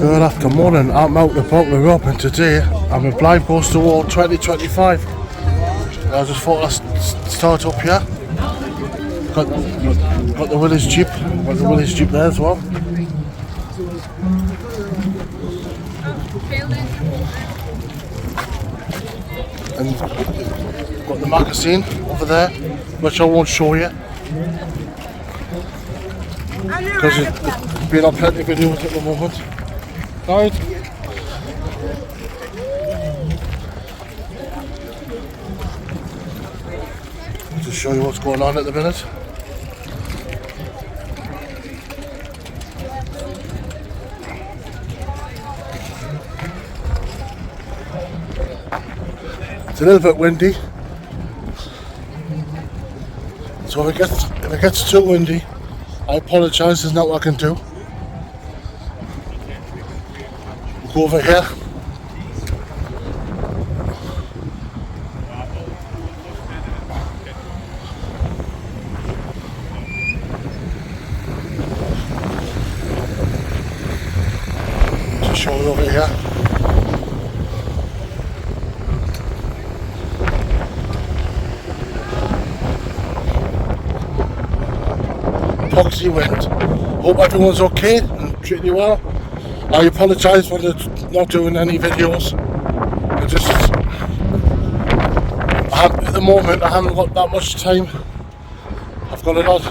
Good afternoon, I'm out the Buckler up, and today I'm at Blyth Goes to War 2025. I just thought I'd start up here. Got the Willys Jeep, there as well. And got the magazine over there, which I won't show you. Because it's been on plenty of videos at the moment. Right. To show you what's going on at the minute. It's a little bit windy, so if it gets too windy, I apologise, there's not what I can do. We'll go over here. Just show it over here. Epoxy wind. Hope everyone's okay and treating you well. I apologise for not doing any videos. At the moment I haven't got that much time. I've got a lot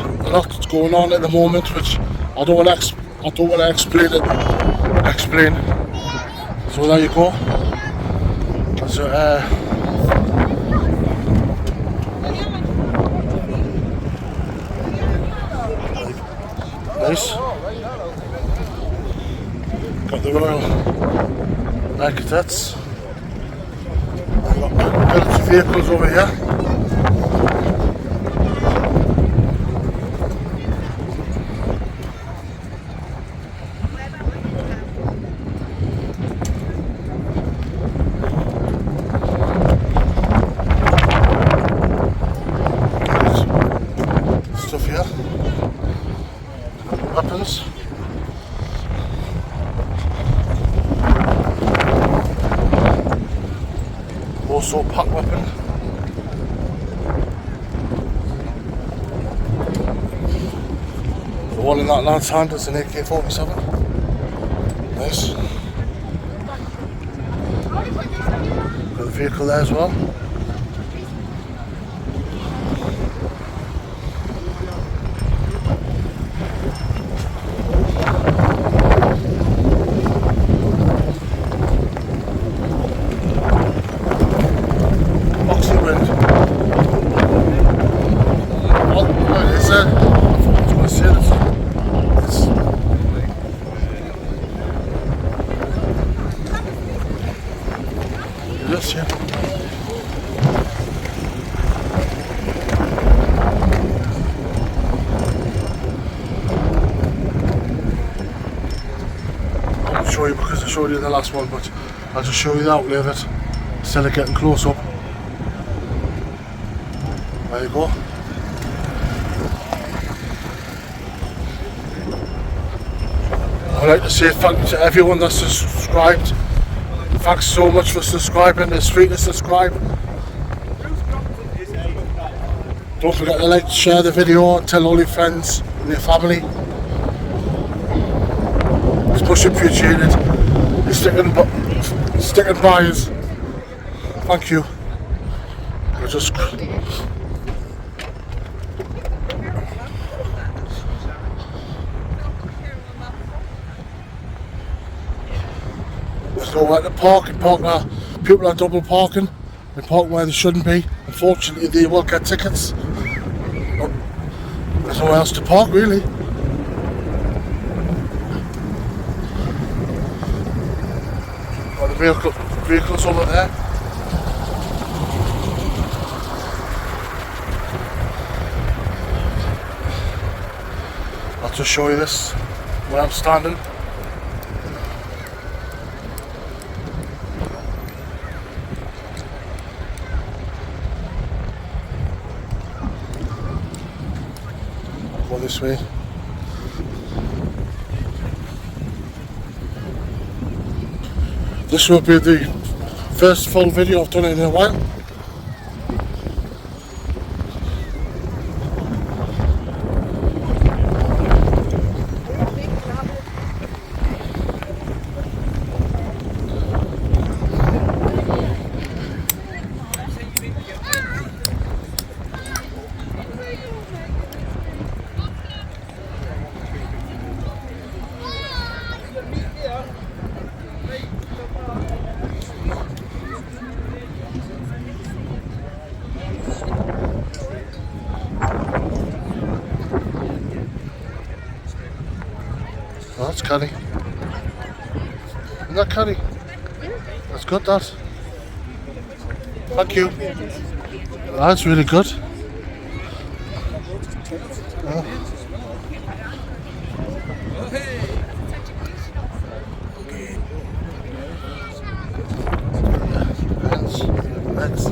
going on at the moment, which I don't want to explain. So there you go. So, nice. Got the Royal Architects. I've got military vehicles over here. Stuff here. Weapons. Also pack weapon. The one in that lad's hand is an AK-47. Nice. Got the vehicle there as well. Yes, yeah. I won't show you because I showed you the last one, but I'll just show you the outlay of it instead of getting close up. There you go. I'd like to say thank you to everyone that's subscribed. Thanks so much for subscribing. It's free to subscribe. Don't forget to like, share the video, tell all your friends and your family. It's much appreciated. You're sticking by us. Thank you. So at the park where people are double parking and park where they shouldn't be. Unfortunately, they will get tickets. But there's nowhere else to park really. Got the vehicles over there. I'll just show you this where I'm standing. This way. This will be the first full video I've done in a while. Oh, that's canny. Isn't that canny? That's good, that. Thank you. That's really good. Thanks.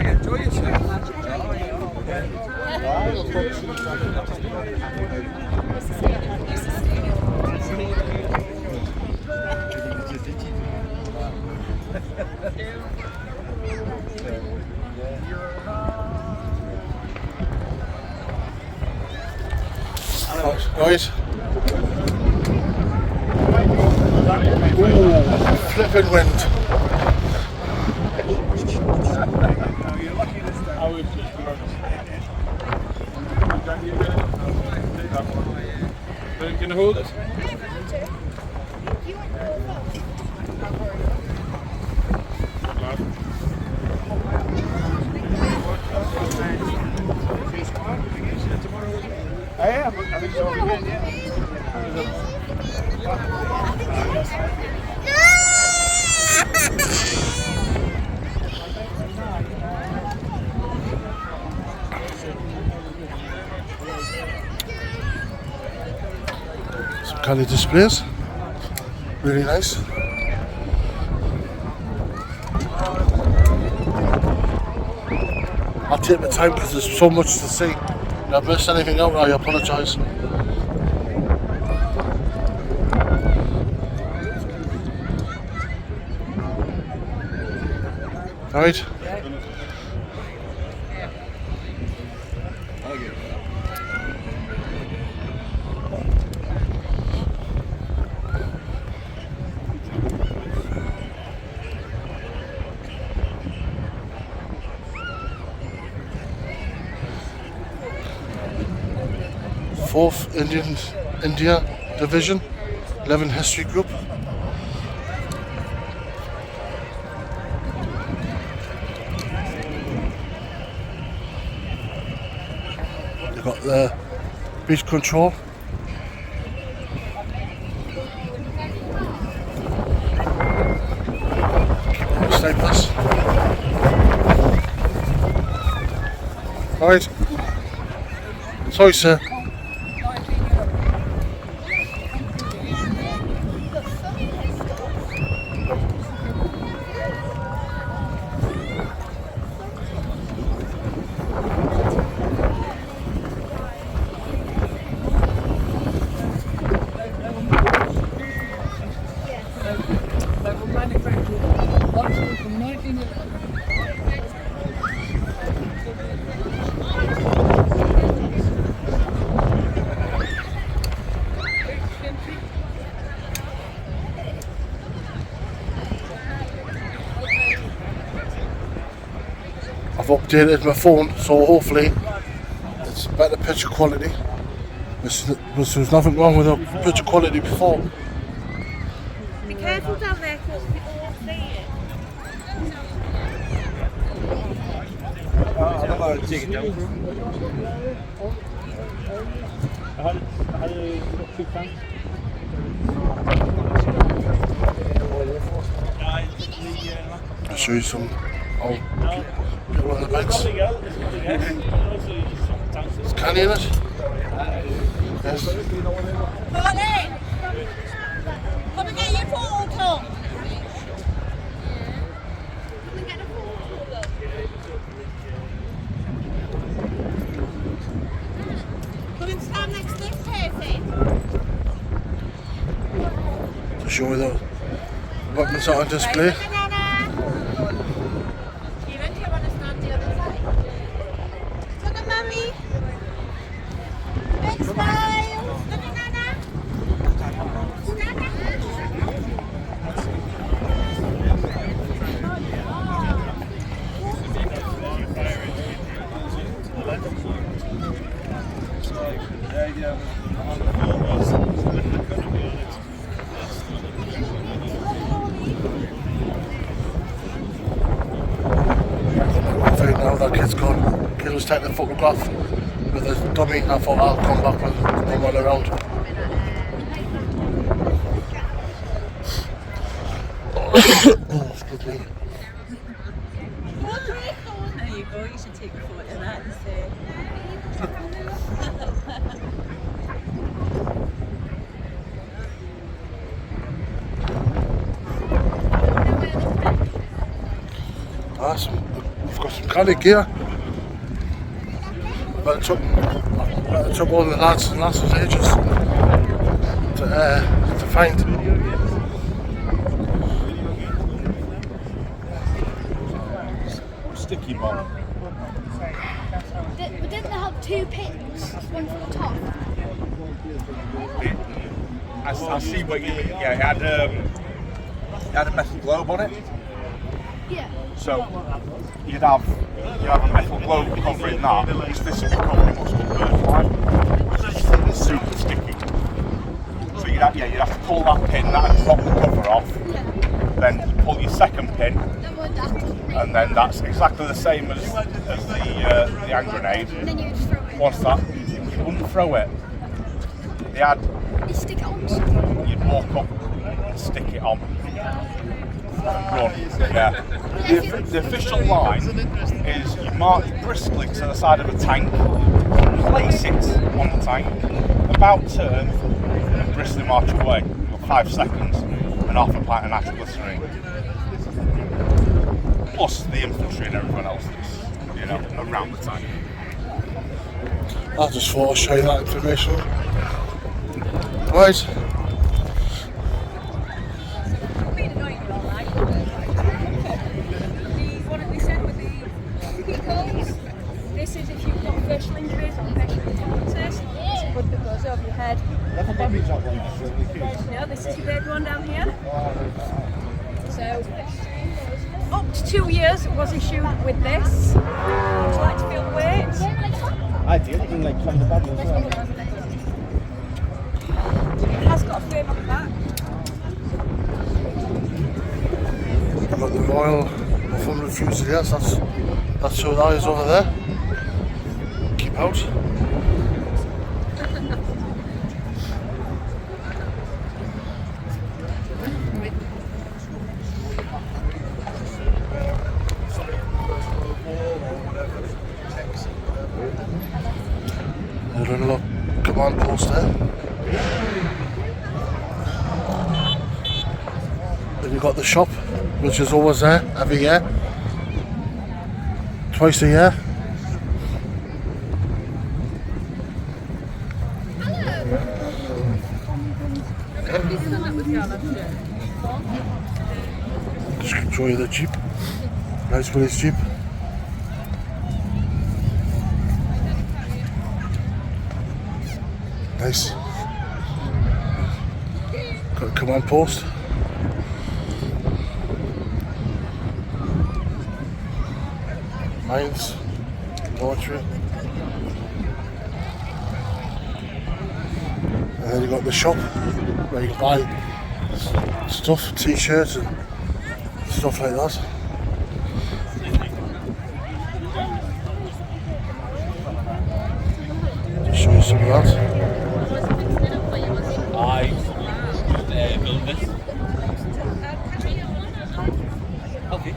Enjoy yourself. Right. Ooh, flipping wind. Can you hold it? I am. I think so. Some canny displays. Really nice. I'll take my time because there's so much to see. If I missed anything out, I apologise. Alright. Fourth India Division, 11 History Group. They've got the beach control. Snipers. Alright. Sorry, sir. I've updated my phone, so hopefully it's better picture quality. There's nothing wrong with the picture quality before. Be careful down there because people will see it. I don't know, take it down. I had a two cans. I'll show you some old people on the beds. It's canny in it. Yes. Martin! Come and get your photo! Come and get a photo. Come and stand next to this person. To show you weapons are on display. Now that kid's gone. Kid was taking a photograph with a dummy. I thought I'll come back when I'm all around. Oh, excuse me. There you go, you should take a photo of that and say. We've got some kind of gear. But it took all the lads and lasses ages to find. Sticky bomb. Didn't they have 2 pins? One for the top? I see what you mean. Yeah, it had a metal globe on it. Yeah. So you'd have a metal globe covering that. This would be covering what's called bird fly. It's super sticky. So you'd have to pull that pin, that'd drop the cover off. Then you pull your second pin, and then that's exactly the same as the hand grenade. And then you'd throw it. Once that, you wouldn't throw it. You stick it on. You'd walk up and stick it on. And run. Yeah. The official line is you march briskly to the side of a tank, place it on the tank, about turn, and briskly march away. You've got 5 seconds and half a pint of nitroglycerine. Plus the infantry and everyone else that's, around the tank. I just thought I'd show you that information. Right. This is if you've got facial injuries or facial intolerances. It's a hood that goes over your head. No, this is your big one down here. So, up to 2 years it was issued with this. Would you like to feel the weight? I do. You like some of the bad ones as well. It has got a frame on the back. I've got the Royal Northumberland Fusiliers, that's who that is over there. Keep out. There's a little command post there. Then you've got the shop, which is always there every year. Twice a year. Just show you the Jeep. Nice police Jeep. Nice. Got a command post. Mines, poetry. And then you got the shop where you can buy stuff, t-shirts and stuff like that. Just show you some of that. I build this. Okay.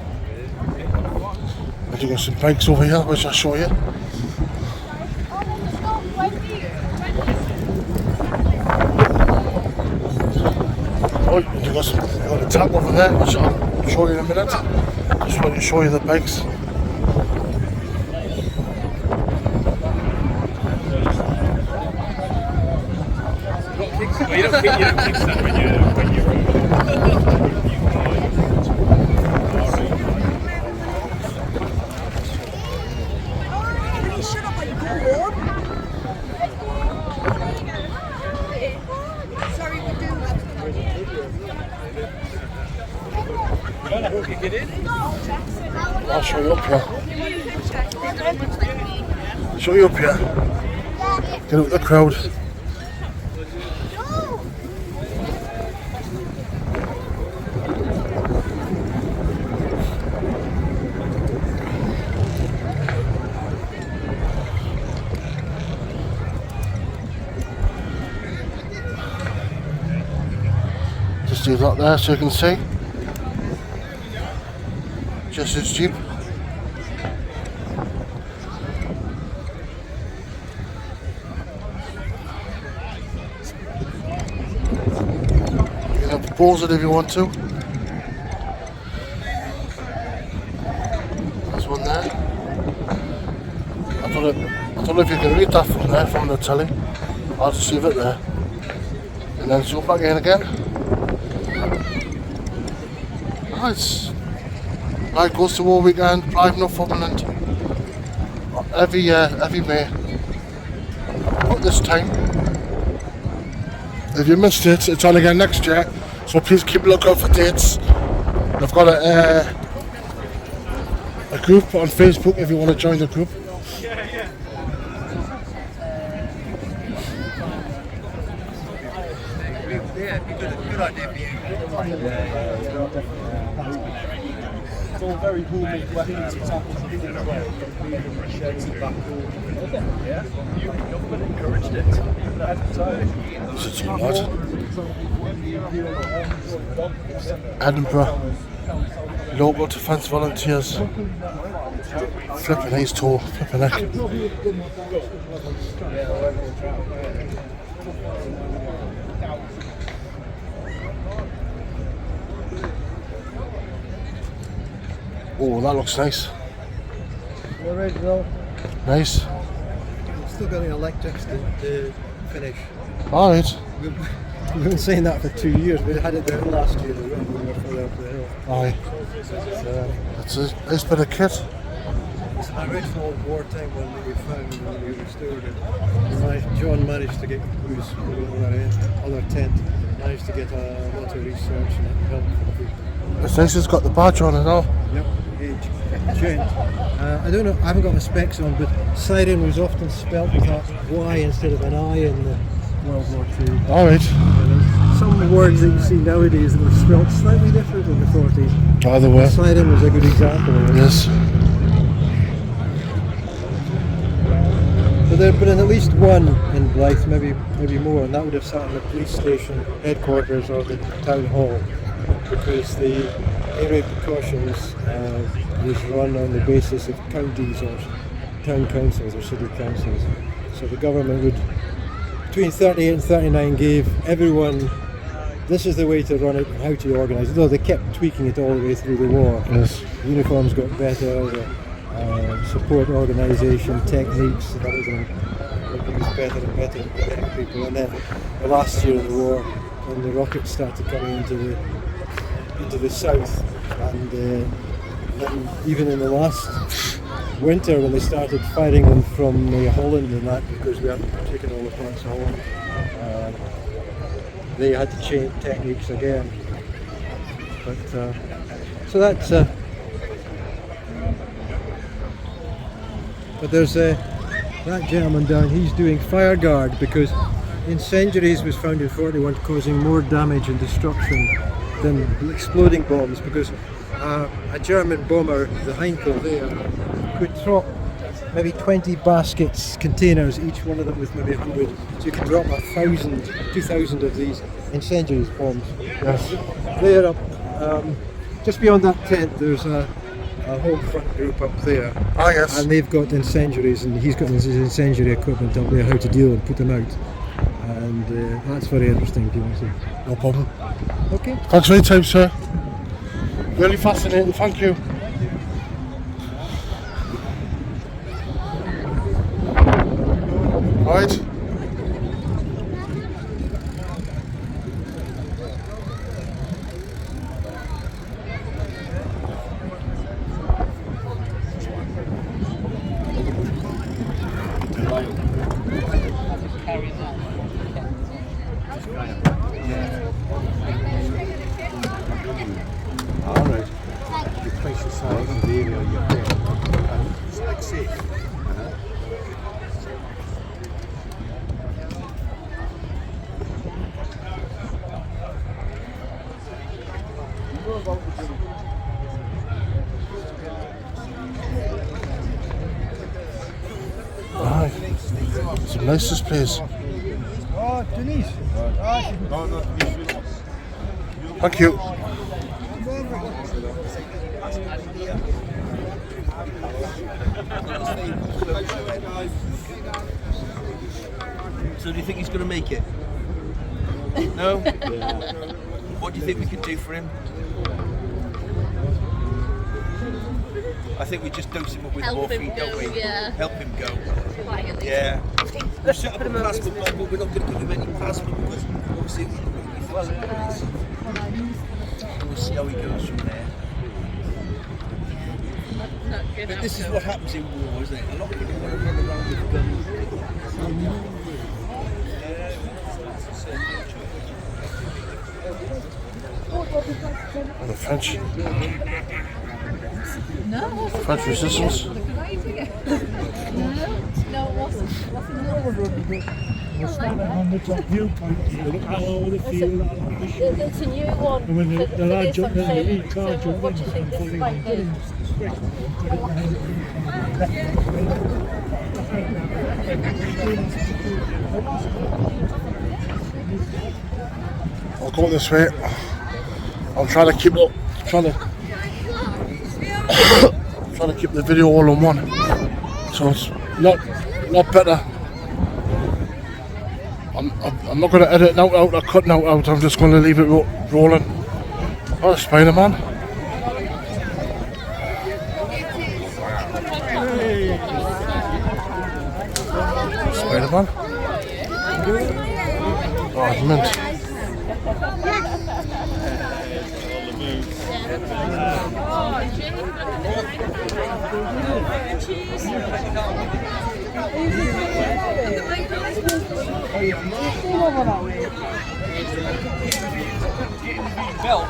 And you got some bikes over here, which I'll show you. Oh, and you got a tap over there, which I'll show you in a minute. Just want to show you the bikes. Well, you don't kick that when you I'll show you up here. Show you up here. Get up the crowd. Just do that there so you can see. Just as cheap. You can pause it if you want to. There's one there. I don't know if you can read that from there, from the telly. I'll just leave it there. And then zoom back in again. Nice. Like goes to all weekend, Blyth, Northumberland. Every year, every May. But this time, if you missed it, it's on again next year. So please keep a lookout for dates. I've got a group on Facebook if you want to join the group. It's all very homemade weapons, examples of things as well. Sheds and back door. Yeah? You encouraged it. This is too much. Edinburgh. Local defence volunteers. Flipping his toe, flipping neck. Oh, that looks nice. The original. Nice. Still got the electrics to finish. Alright. We've been saying that for 2 years. We had it there last year. We were further up the hill. Aye. It's a nice bit of kit. It's an original wartime one that we found when we restored it. John managed to get other tent. Managed to get a lot of research and help from people. It's nice it's got the badge on and all. Yep, gent. I don't know, I haven't got my specs on, but siren was often spelt with a Y instead of an I in the World War II. Alright. Some words that you see nowadays that were spelt slightly different in the 40s. Either way. Siren was a good example of it. Yes. But there had been at least one in Blyth, maybe more, and that would have sat in the police station headquarters or the town hall, because the area precautions was run on the basis of counties or town councils or city councils. So the government would, between 38 and 39, gave everyone, this is the way to run it and how to organise it. Though they kept tweaking it all the way through the war. Yes. Uniforms got better, the support organisation techniques, that was better and better to protect people. And then the last year of the war, when the rockets started coming into the south, and then even in the last winter when they started firing them from Holland and that, because we hadn't taken all the parts of Holland, they had to change techniques again. But so that's. But there's that gentleman down. He's doing fire guard because incendiaries was found in 41 causing more damage and destruction than exploding bombs, because a German bomber, the Heinkel there, could drop maybe 20 baskets, containers, each one of them with maybe 100. So you can drop 1,000, 2,000 of these incendiary bombs. Yes. There up, just beyond that tent, there's a home front group up there. Ah, yes. And they've got incendiaries, and he's got his incendiary equipment up there, how to deal and put them out. And that's very interesting if you want to see. No problem. Okay. Thanks for your time, sir. Really fascinating, thank you. Right. All right. Some nicest place. Oh, Denise. Thank you. So do you think he's going to make it? No? What do you think we can do for him? I think we just dose him up with morphine, don't we? Yeah. Help him go. Quietly. Yeah. We'll set up a plasma bomb, but we're not going to give him any plasma because obviously we'll see how he goes from there. Not good But this is outcome. what happens in war, isn't it? A lot of people want to run around with guns. And the French. No. French resistance. No, it wasn't. We're standing on the top viewpoint here, look all over the field, all over the shore. It's a new one. And when the lad jumped in, the lead car So jumped what in, do you think this fully might do? I'll go this way. I'm trying to keep up. Trying to keep the video all in one. So it's not better. I'm not going to edit out or cut out. I'm just going to leave it rolling. Oh, Spider-Man. Spider-Man. Oh, it's mint. Belt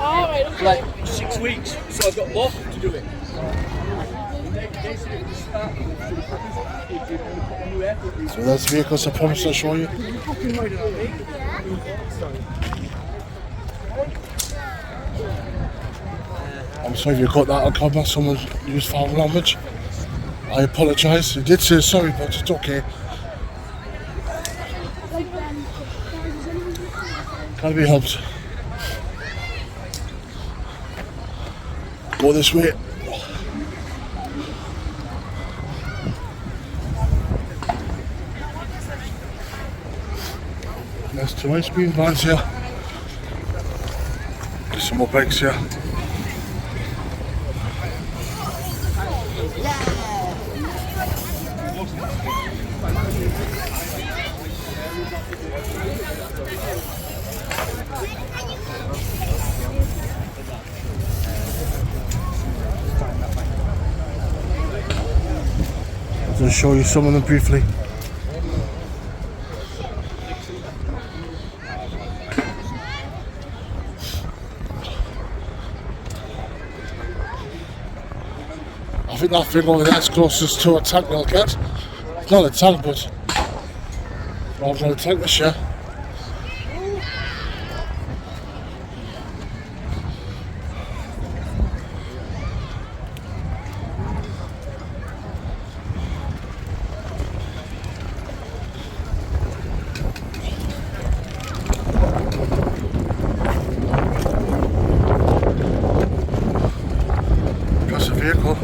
for like 6 weeks, so I've got more to do it. So that's the vehicles I promised I'll show you. I'm sorry if you got that on camera, someone used foul language. I apologise. He did say sorry, but it's okay. Can't be helped. Go this way. There's 2 ice cream vans here. There's some more bikes here. I'm going to show you some of them briefly. I think that thing over there is closest to a tank they'll get. It's not a tank, but rather than a tank this year. Impressive vehicle.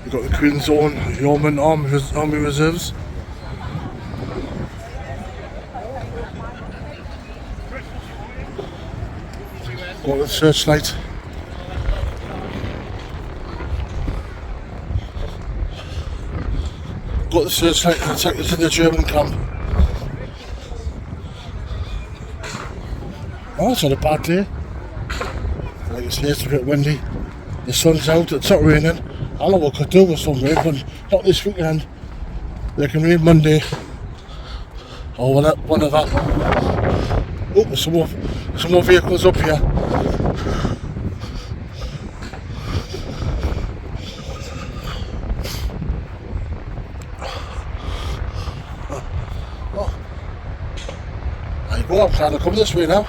We've got the Queen's Own Yeoman Army Reserves. Got the searchlight. Got the searchlight to take us to the German camp. Oh, it's not a bad day. Like it's here, it's a bit windy. The sun's out, it's not raining. I know what could do with some rain, but not this weekend. They can rain Monday or whatever. Oh, there's some more vehicles up here. go, I'm trying to come this way now.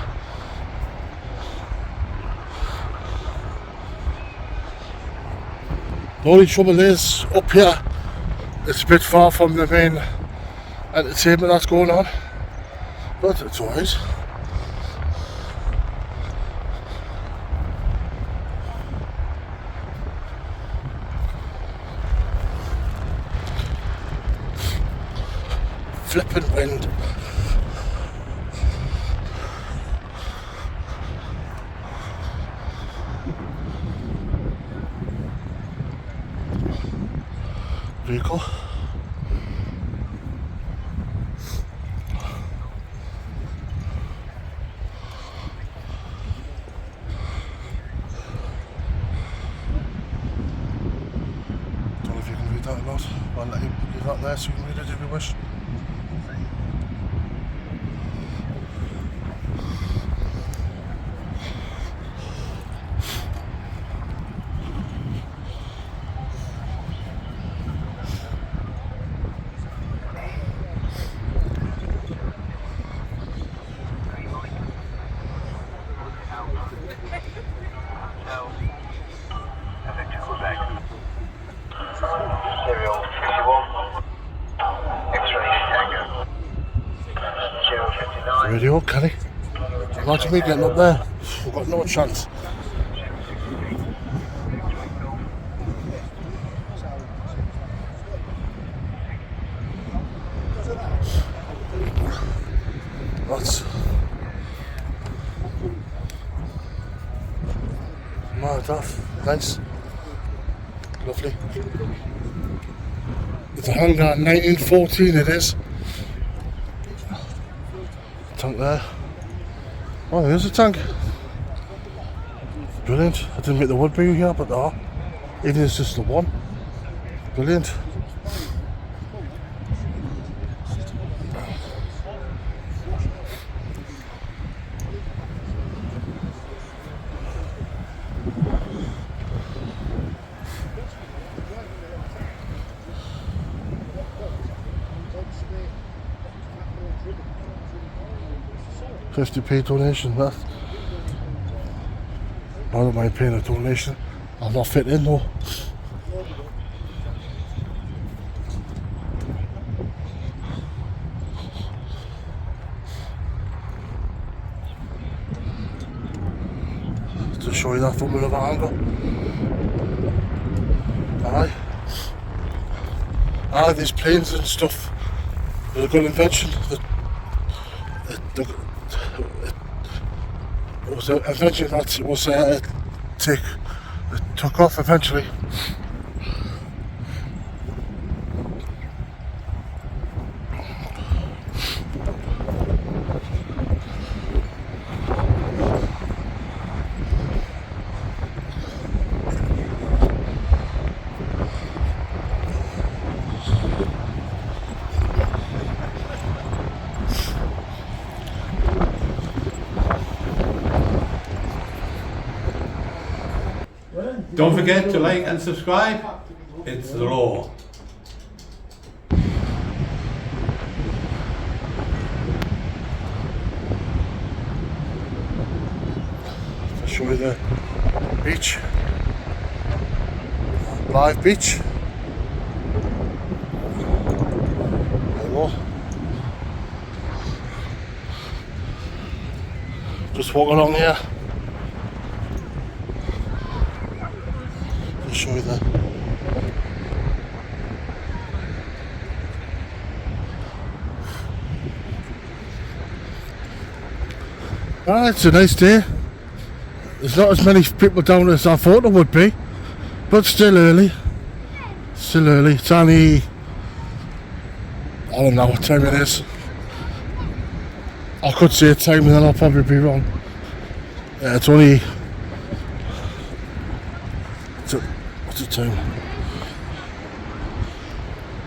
The only trouble is, up here, it's a bit far from the main entertainment that's going on, but it's alright. Flippin' wind. Vehicle. Don't know if you can read that or not. I'll let you leave that there so you can read it if you wish. Radio, can he? Imagine me getting up there. We've got no chance. That's mad, that. Nice. Lovely. It's a hangar, 1914 it is. Tank there. Oh, there's a tank. Brilliant. I didn't think there would be here, but there are. Even if it's just the one. Brilliant. £50p donation, that. I don't mind paying a donation. I'll not fit in though. To show you that from another angle. Aye, these planes and stuff. They're a good invention. It was an invention that was took off eventually. Don't forget to like and subscribe. It's the law. I'll show you the beach. Blyth beach. There you go. Just walking along here. Show you that. It's a nice day. There's not as many people down as I thought there would be, but still early. Still early. It's only, I don't know what time it is. I could say a time and then I'll probably be wrong. Yeah, it's only, what's the time?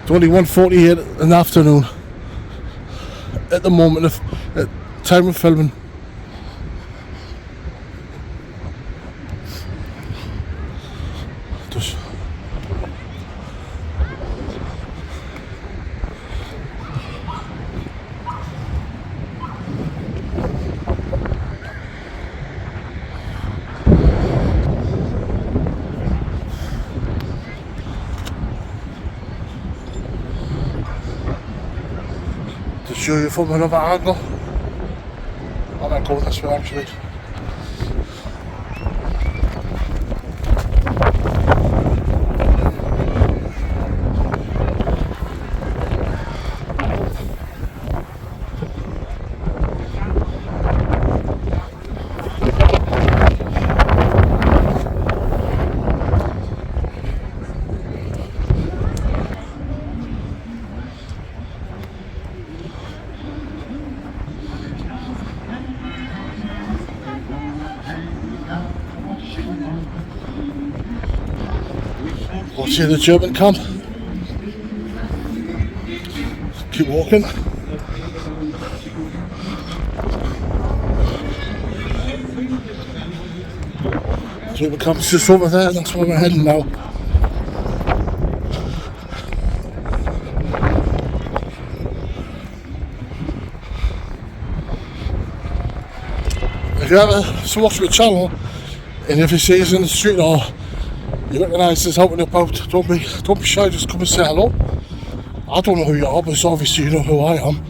It's only 1:48 in the afternoon at the moment of time of filming. Just show you from another angle. I might go this way actually. We'll see the German camp. Keep walking. German camp's just over there, that's where we're heading now. If you ever watch my channel, and if you see us in the street or you recognise us out and about, don't be shy, just come and say hello. I don't know who you are, but it's obviously you know who I am.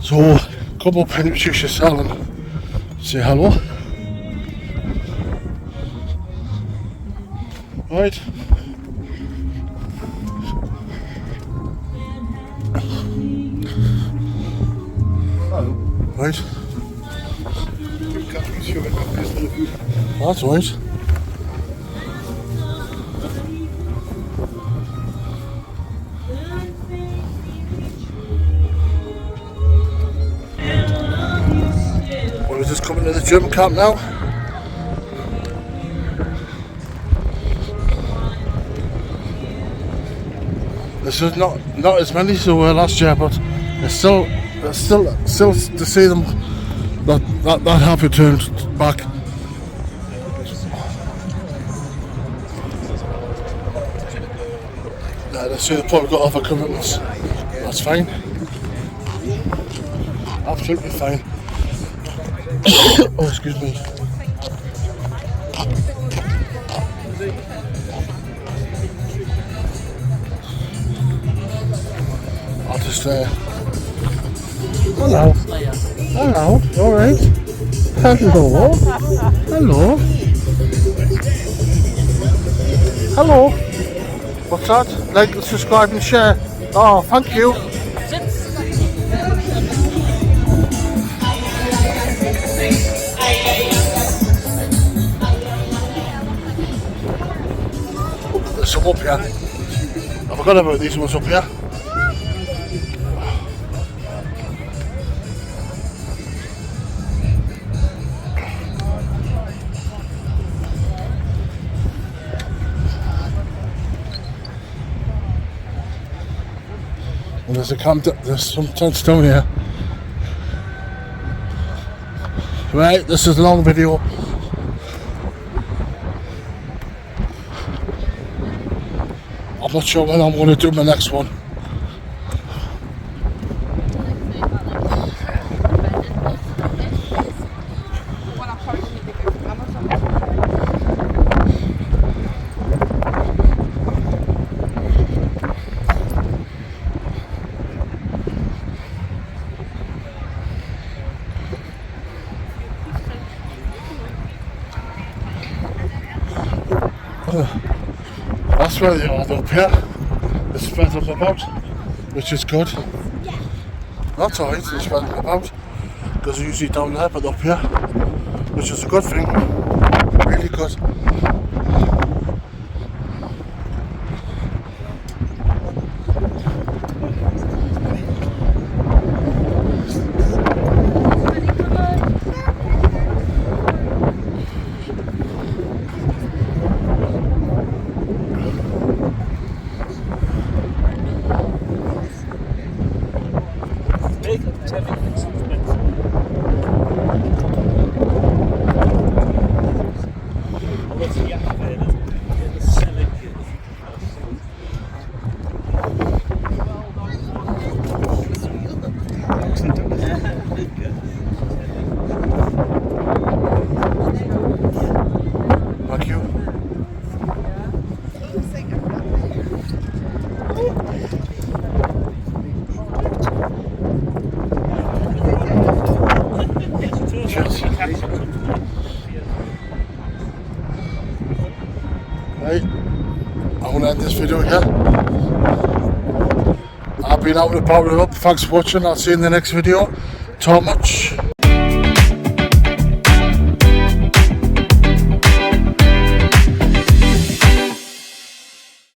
So come up and introduce yourself and say hello. Right. Hello. Right. That's right. We're just coming to the German camp now. This is not as many as there were last year, but it's still to see them that have returned back. Yeah, let's see, they've probably got other commitments. That's fine. Absolutely fine. Oh, excuse me. I'll just hello. Hello, alright. Hello. Hello. Hello. What's that? Like, subscribe and share. Oh, thank you. There's some up here. I forgot about these ones up here. And there's a camp, there's some tents down here. Right, this is a long video. I'm not sure when I'm going to do my next one. That's where they are up here. They're spread up about, which is good. That's alright, they're spread up about, because they're usually down there, but up here, which is a good thing. Really good. I want to end this video here. I've been out and about with up. Thanks for watching. I'll see you in the next video. Too much.